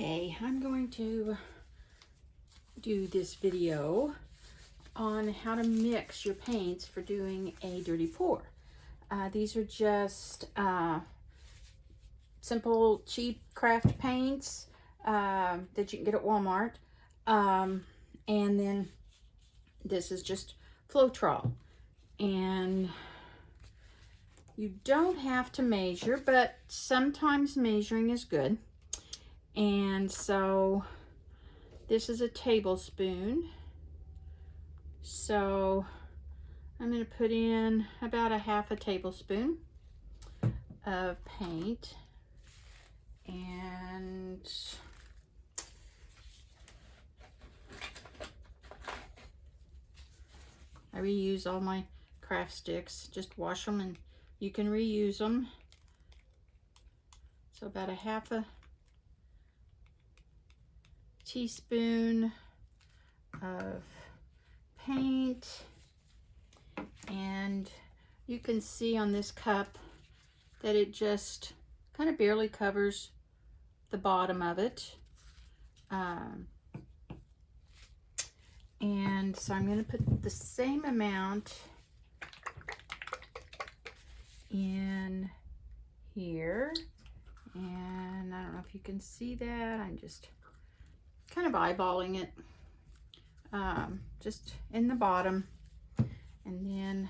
Okay, I'm going to do this video on how to mix your paints for doing a dirty pour. These are just simple, cheap craft paints that you can get at Walmart. And then this is just Floetrol. And you don't have to measure, but sometimes measuring is good. And so this is a tablespoon. So I'm going to put in about a half a tablespoon of paint. And I reuse all my craft sticks. Just wash them and you can reuse them. So about a half a teaspoon of paint, and you can see on this cup that it just kind of barely covers the bottom of it. And so I'm going to put the same amount in here, and I don't know if you can see that. I'm just kind of eyeballing it, just in the bottom. And then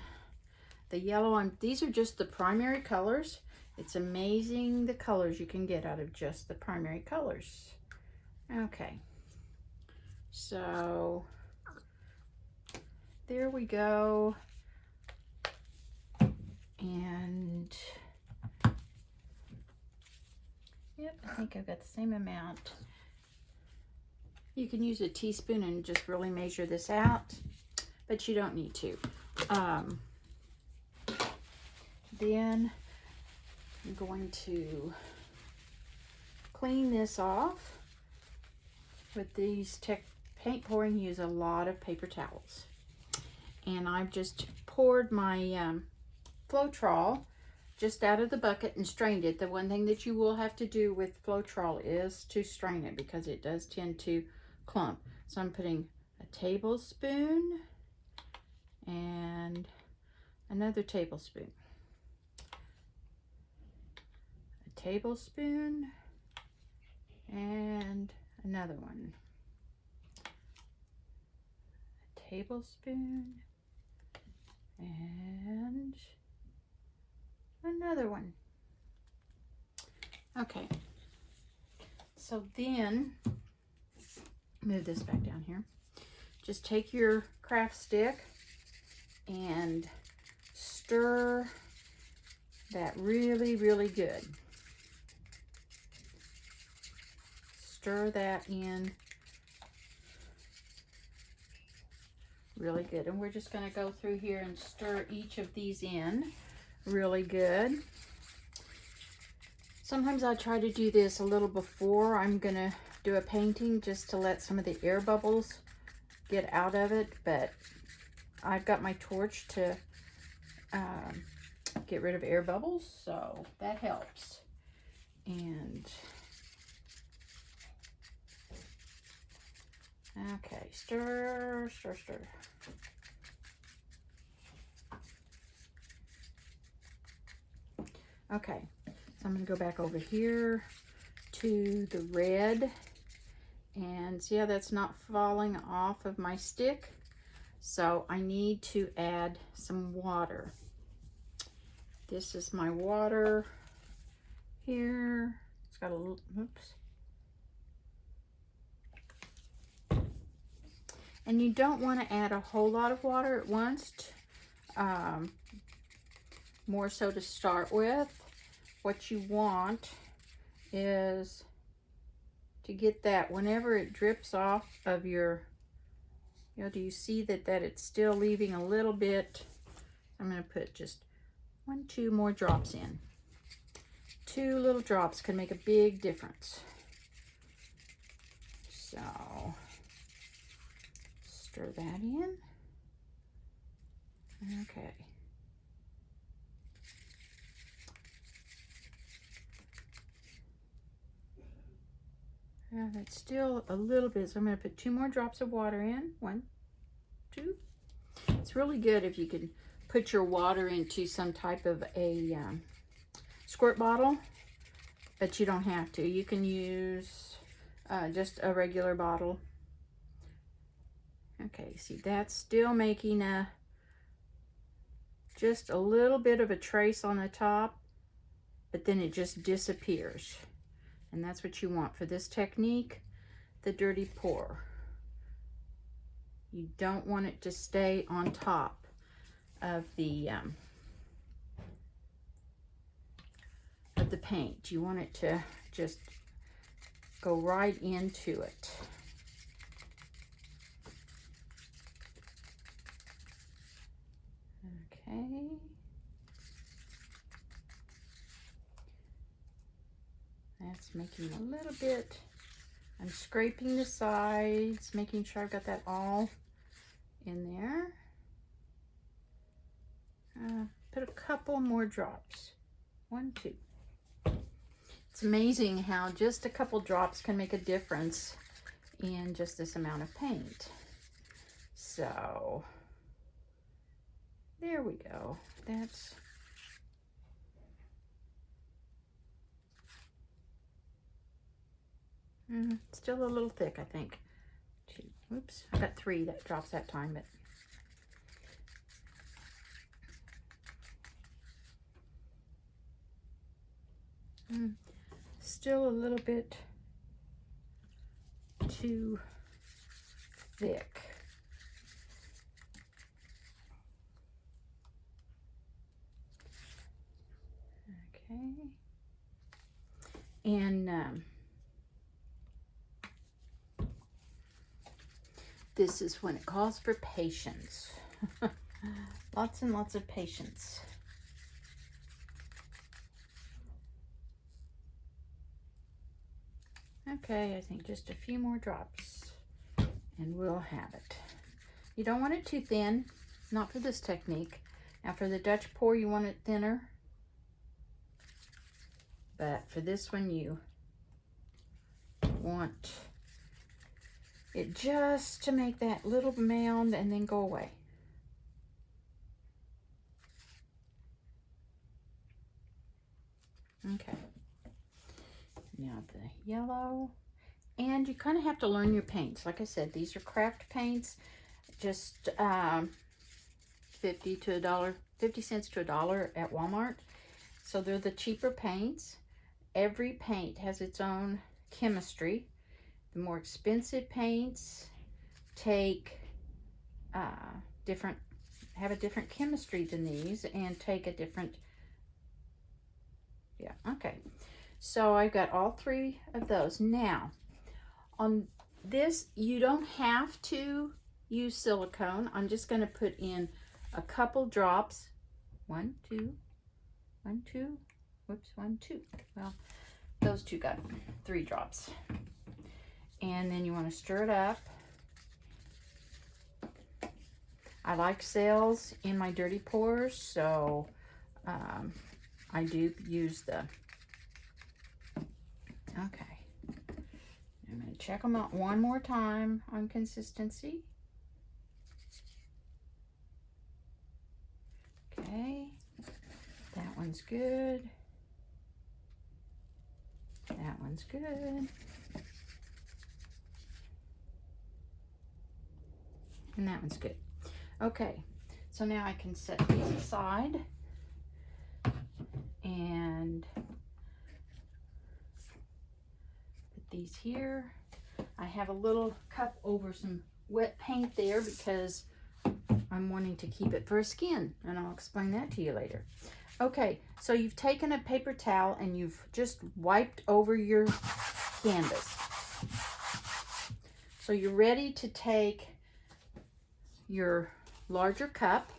the yellow, these are just the primary colors. It's amazing the colors you can get out of just the primary colors. Okay, so there we go. And yep, I think I've got the same amount. You can use a teaspoon and just really measure this out, but you don't need to. Then I'm going to clean this off with these paint pouring. Use a lot of paper towels. And I've just poured my Floetrol just out of the bucket and strained it. The one thing that you will have to do with Floetrol is to strain it, because it does tend to clump. So I'm putting a tablespoon and another tablespoon, a tablespoon and another one, a tablespoon and another one. Okay, so then move this back down here. Just take your craft stick and stir that really, really good. Stir that in really good. And we're just going to go through here and stir each of these in really good. Sometimes I try to do this a little before I'm going to do a painting, just to let some of the air bubbles get out of it, but I've got my torch to get rid of air bubbles, so that helps. And okay, stir, stir, stir. Okay, so I'm going to go back over here to the red, and see how that's not falling off of my stick? So I need to add some water. This is my water here. It's got a little, oops. And you don't want to add a whole lot of water at once, more so to start with. What you want is to get that whenever it drips off of your, do you see that it's still leaving a little bit? I'm going to put just 1-2 more drops in. 2 little drops can make a big difference. So stir that in. Okay. Yeah, that's still a little bit, so I'm going to put 2 more drops of water in. 1, 2. It's really good if you can put your water into some type of a squirt bottle, but you don't have to. You can use just a regular bottle. Okay, see, that's still making just a little bit of a trace on the top, but then it just disappears. And that's what you want for this technique, the dirty pour. You don't want it to stay on top of the paint. You want it to just go right into it. Okay. That's making a little bit. I'm scraping the sides, making sure I've got that all in there. Put a couple more drops. 1, 2. It's amazing how just a couple drops can make a difference in just this amount of paint. So there we go. That's still a little thick, I think. Oops, I got 3 that drops that time, but still a little bit too thick. Okay. And this is when it calls for patience. Lots and lots of patience. Okay, I think just a few more drops and we'll have it. You don't want it too thin, not for this technique. Now for the Dutch pour, you want it thinner. But for this one, you want it just to make that little mound and then go away. Okay. Now the yellow. And you kind of have to learn your paints. Like I said, these are craft paints. Just 50 cents to $1 at Walmart. So they're the cheaper paints. Every paint has its own chemistry. The more expensive paints take have a different chemistry than these and take a different, yeah, okay. So I've got all 3 of those. Now, on this, you don't have to use silicone. I'm just going to put in a couple drops. 1, 2, 1, 2, whoops, 1, 2. Well, those 2 got 3 drops. And then you want to stir it up. I like cells in my dirty pours, so I do use the, okay. I'm going to check them out one more time on consistency. Okay, that one's good. That one's good. And that one's good. Okay, so now I can set these aside and put these here. I have a little cup over some wet paint there because I'm wanting to keep it for a skin, and I'll explain that to you later. Okay, so you've taken a paper towel and you've just wiped over your canvas. So you're ready to take your larger cup,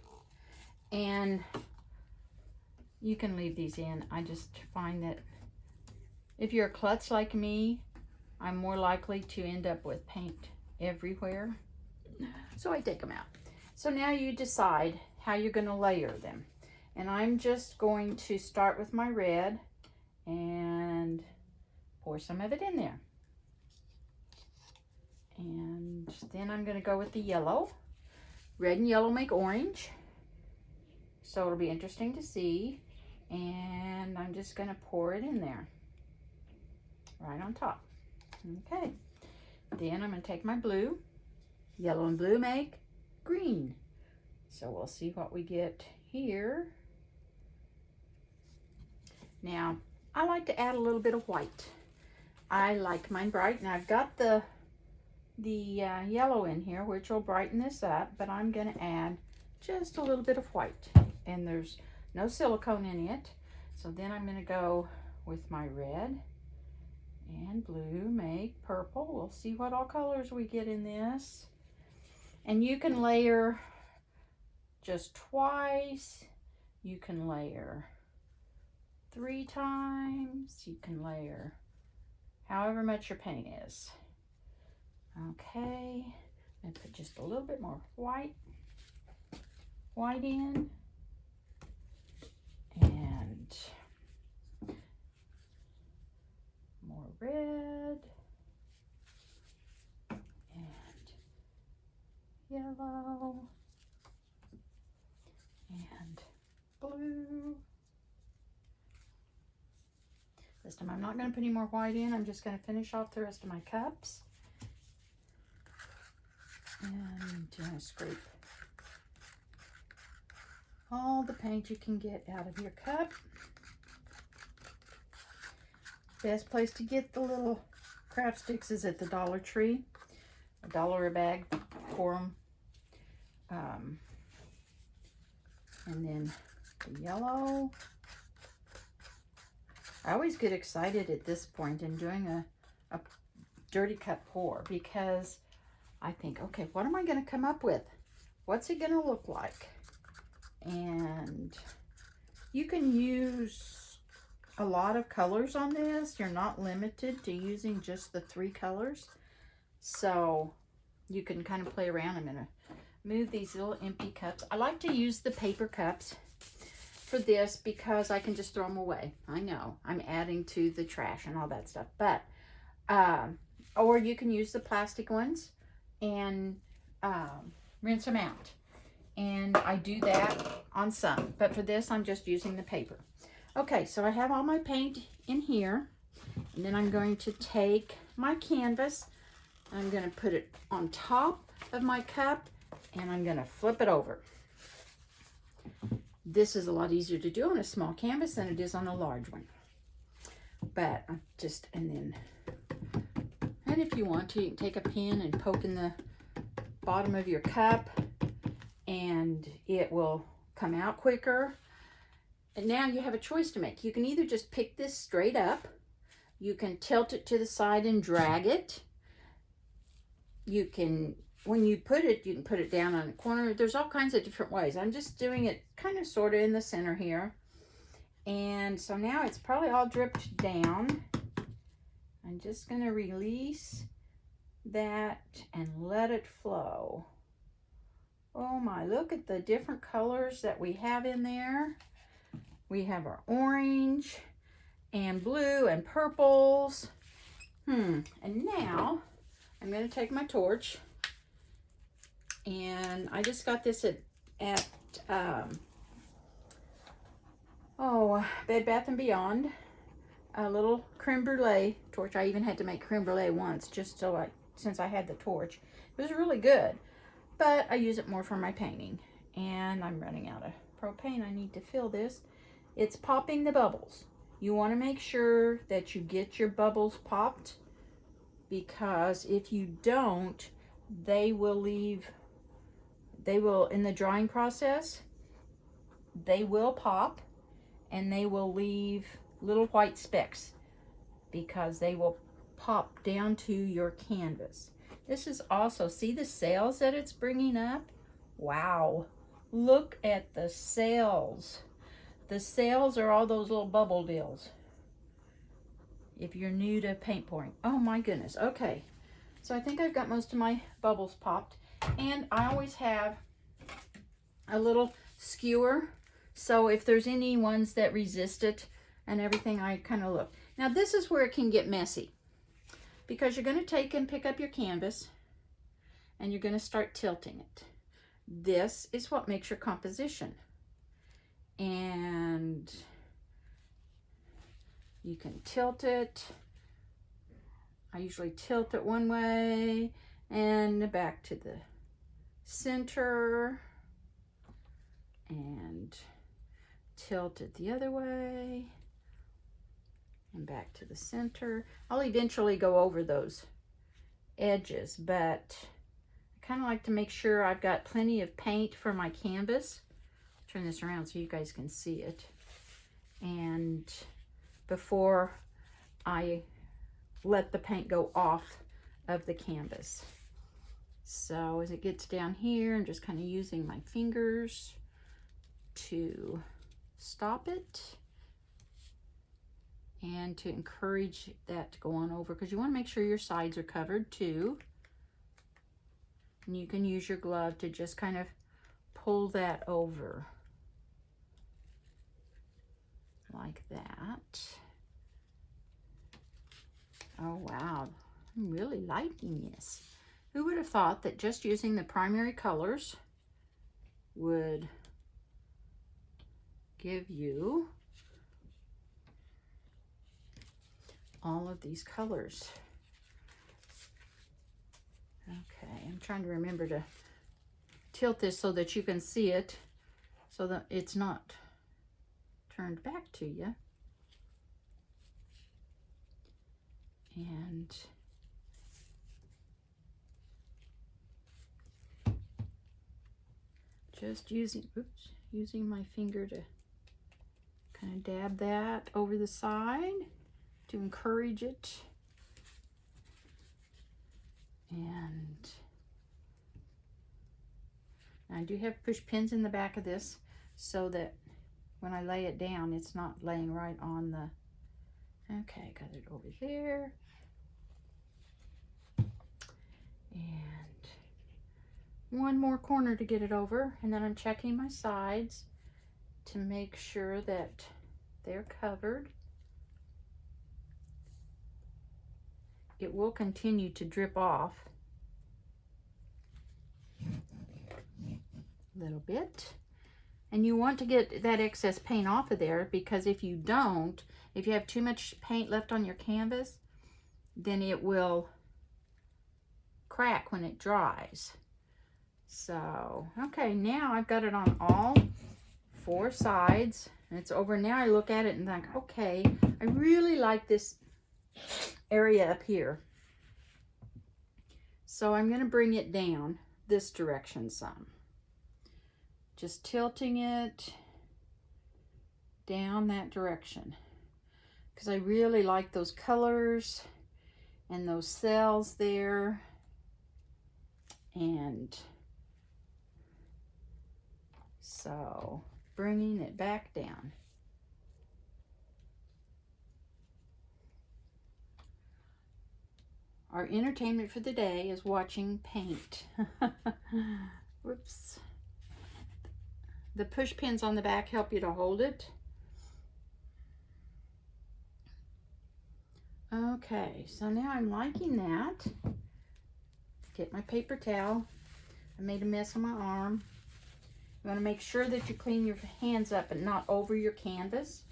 and you can leave these in. I just find that if you're a klutz like me, I'm more likely to end up with paint everywhere. So I take them out. So now you decide how you're going to layer them. And I'm just going to start with my red and pour some of it in there. And then I'm going to go with the yellow. Red and yellow make orange. So it'll be interesting to see. And I'm just going to pour it in there. Right on top. Okay. Then I'm going to take my blue. Yellow and blue make green. So we'll see what we get here. Now, I like to add a little bit of white. I like mine bright, and I've got the yellow in here, which will brighten this up, but I'm going to add just a little bit of white, and there's no silicone in it. So then I'm going to go with my red and blue, make purple. We'll see what all colors we get in this. And you can layer just twice. You can layer 3 times. You can layer however much your paint is. Okay, and put just a little bit more white in, and more red, and yellow, and blue. This time I'm not going to put any more white in. I'm just going to finish off the rest of my cups. And scrape all the paint you can get out of your cup. Best place to get the little craft sticks is at the Dollar Tree. $1 a bag for them. And then the yellow. I always get excited at this point in doing a dirty cup pour, because I think, okay, what am I going to come up with? What's it going to look like? And you can use a lot of colors on this. You're not limited to using just the 3 colors. So you can kind of play around. I'm going to move these little empty cups. I like to use the paper cups for this because I can just throw them away. I know I'm adding to the trash and all that stuff, but or you can use the plastic ones and rinse them out. And I do that on some, but for this I'm just using the paper. Okay, so I have all my paint in here, and then I'm going to take my canvas. I'm going to put it on top of my cup, and I'm going to flip it over. This is a lot easier to do on a small canvas than it is on a large one. But and if you want to, you can take a pin and poke in the bottom of your cup, and it will come out quicker. And now you have a choice to make. You can either just pick this straight up. You can tilt it to the side and drag it. You can, when you put it, you can put it down on a corner. There's all kinds of different ways. I'm just doing it kind of sort of in the center here. And so now it's probably all dripped down. I'm just going to release that and let it flow. Oh my, look at the different colors that we have in there. We have our orange and blue and purples. And now I'm going to take my torch, and I just got this at Bed Bath & Beyond. A little creme brulee torch. I even had to make creme brulee once just so since I had the torch. It was really good, but I use it more for my painting. And I'm running out of propane. I need to fill this. It's popping the bubbles. You want to make sure that you get your bubbles popped, because if you don't, they will in the drying process, they will pop and they will leave little white specks because they will pop down to your canvas. This is also, see the sails that it's bringing up? Wow, look at the sails. The sails are all those little bubble deals. If you're new to paint pouring. Oh my goodness. Okay. So I think I've got most of my bubbles popped. And I always have a little skewer. So if there's any ones that resist it and everything, I kind of look. Now this is where it can get messy, because you're going to take and pick up your canvas and you're going to start tilting it. This is what makes your composition. And you can tilt it. I usually tilt it one way and back to the center and tilt it the other way and back to the center. I'll eventually go over those edges, but I kind of like to make sure I've got plenty of paint for my canvas. Turn this around so you guys can see it. And before I let the paint go off of the canvas. So as it gets down here, I'm just kind of using my fingers to stop it and to encourage that to go on over, because you want to make sure your sides are covered too. And you can use your glove to just kind of pull that over like that. Oh wow, I'm really liking this. Who would have thought that just using the primary colors would give you all of these colors? Okay, I'm trying to remember to tilt this so that you can see it, so that it's not turned back to you. And just using my finger to kind of dab that over the side to encourage it. And I do have push pins in the back of this so that when I lay it down, it's not laying right on the... Okay, got it over there. And one more corner to get it over, and then I'm checking my sides to make sure that they're covered. It will continue to drip off a little bit, and you want to get that excess paint off of there, because if you don't, if you have too much paint left on your canvas, then it will crack when it dries. So, okay, now I've got it on all 4 sides, and it's over. Now I look at it and think, okay, I really like this area up here. So I'm going to bring it down this direction some. Just tilting it down that direction, because I really like those colors and those cells there. And so bringing it back down. Our entertainment for the day is watching paint. Whoops. The push pins on the back help you to hold it. Okay, so now I'm liking that. Get my paper towel. I made a mess on my arm. You want to make sure that you clean your hands up and not over your canvas.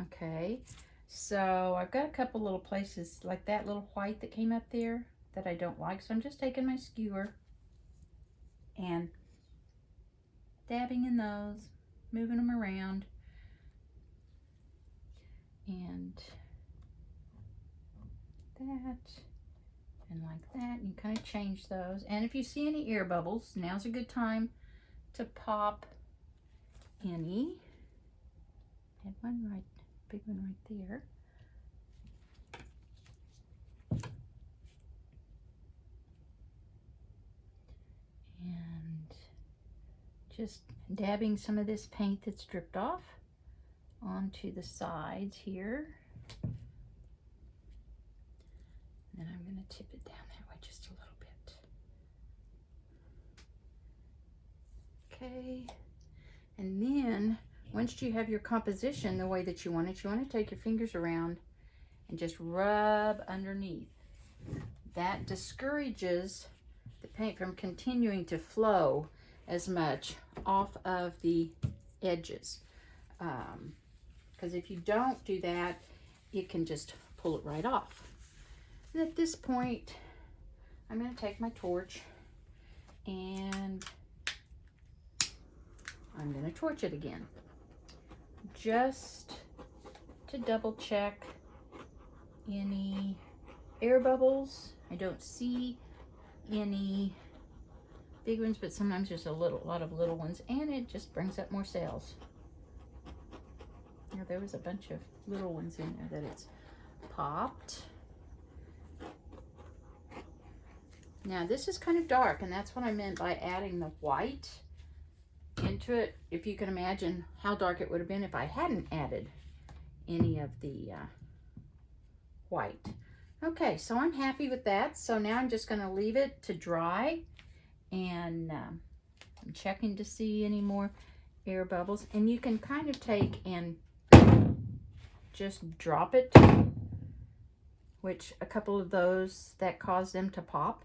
Okay, so I've got a couple little places like that little white that came up there that I don't like, so I'm just taking my skewer and dabbing in those, moving them around, and that, and like that. You kind of change those. And if you see any air bubbles, now's a good time to pop any. I had one right, big one right there. And just dabbing some of this paint that's dripped off onto the sides here. And then I'm going to tip it down that way just a little bit. Okay. And then once you have your composition the way that you want it, you want to take your fingers around and just rub underneath. that discourages the paint from continuing to flow as much off of the edges. Because if you don't do that, it can just pull it right off. And at this point, I'm going to take my torch and I'm going to torch it again, just to double check any air bubbles. I don't see any big ones, but sometimes there's a lot of little ones, and it just brings up more sales. Now, there was a bunch of little ones in there that it's popped. Now, this is kind of dark, and that's what I meant by adding the white into it. If you can imagine how dark it would have been if I hadn't added any of the white. Okay, so I'm happy with that. So now I'm just going to leave it to dry, and I'm checking to see any more air bubbles. And you can kind of take and just drop it, which a couple of those that cause them to pop.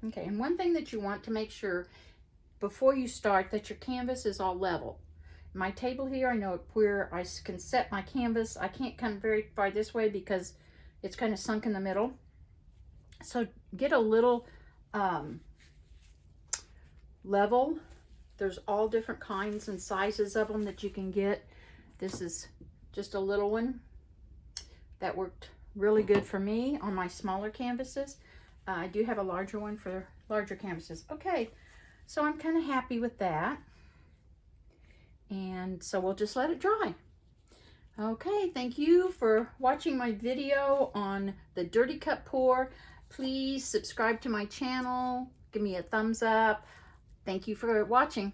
Okay, and one thing that you want to make sure before you start that your canvas is all level. My table here, I know where I can set my canvas. I can't come very far this way because it's kind of sunk in the middle. So get a little level. There's all different kinds and sizes of them that you can get. This is just a little one that worked really good for me on my smaller canvases. I do have a larger one for larger canvases. Okay, so I'm kind of happy with that. And so we'll just let it dry. Okay, thank you for watching my video on the Dirty Cut Pour. Please subscribe to my channel. Give me a thumbs up. Thank you for watching.